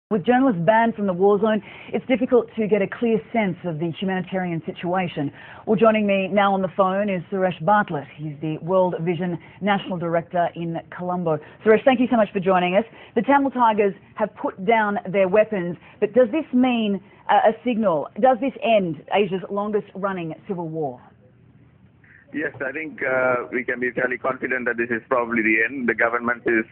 With journalists banned from the war zone, it's difficult to get a clear sense of the humanitarian situation. Well, joining me now on the phone is Suresh Bartlett. He's the World Vision National Director in Colombo. Suresh, thank you so much for joining us. The Tamil Tigers have put down their weapons, but does this mean a signal? Does this end Asia's longest-running civil war? Yes, I think we can be fairly confident that this is probably the end. The government is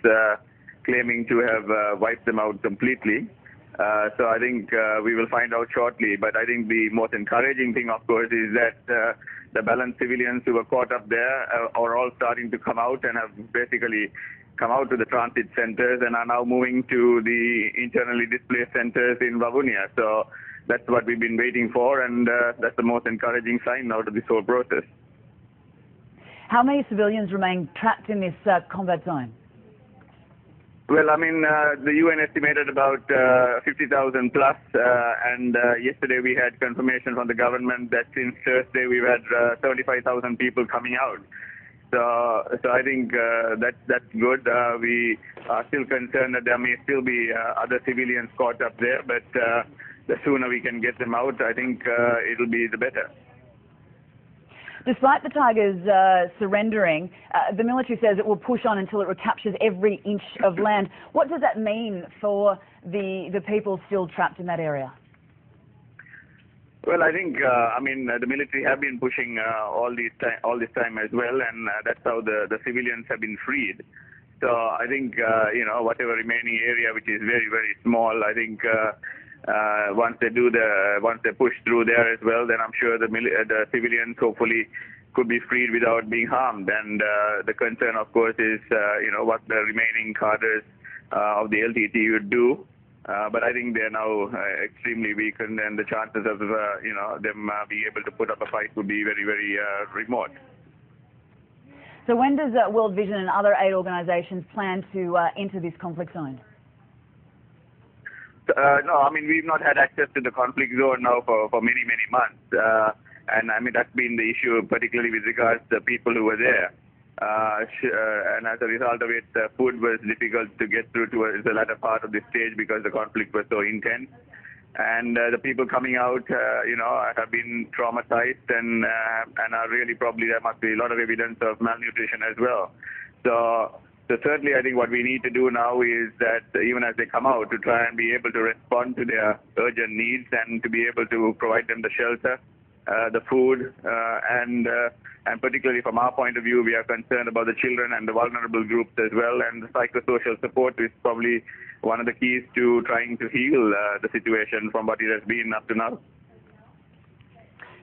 claiming to have wiped them out completely. So I think we will find out shortly. But I think the most encouraging thing, of course, is that the balanced civilians who were caught up there are all starting to come out and have basically come out to the transit centers and are now moving to the internally displaced centers in Vavunia. So that's what we've been waiting for, and that's the most encouraging sign out of this whole process. How many civilians remain trapped in this combat zone? Well, I mean, the UN estimated about 50,000 plus, and yesterday we had confirmation from the government that since Thursday we've had 75,000 people coming out. So I think that's good. We are still concerned that there may still be other civilians caught up there, but the sooner we can get them out, I think it'll be the better. Despite the Tigers surrendering, the military says it will push on until it recaptures every inch of land. What does that mean for the people still trapped in that area? Well, I think the military have been pushing all this time as well, and that's how the civilians have been freed. So I think whatever remaining area, which is very, very small, I think once they push through there as well, then I'm sure the civilians hopefully could be freed without being harmed. And the concern, of course, is what the remaining cadres of the LTT would do. But I think they're now extremely weakened, and the chances of them being able to put up a fight would be very, very remote. So when does World Vision and other aid organisations plan to enter this conflict zone? No, I mean, we've not had access to the conflict zone now for many, many months. And I mean, that's been the issue, particularly with regards to the people who were there. And as a result of it, food was difficult to get through to the latter part of the stage because the conflict was so intense. And the people coming out, have been traumatized and are really probably, there must be a lot of evidence of malnutrition as well. So certainly, I think what we need to do now is that even as they come out, to try and be able to respond to their urgent needs and to be able to provide them the shelter, the food, and particularly from our point of view, we are concerned about the children and the vulnerable groups as well. And the psychosocial support is probably one of the keys to trying to heal the situation from what it has been up to now.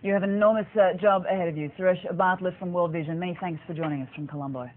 You have an enormous job ahead of you. Suresh Bartlett from World Vision, many thanks for joining us from Colombo.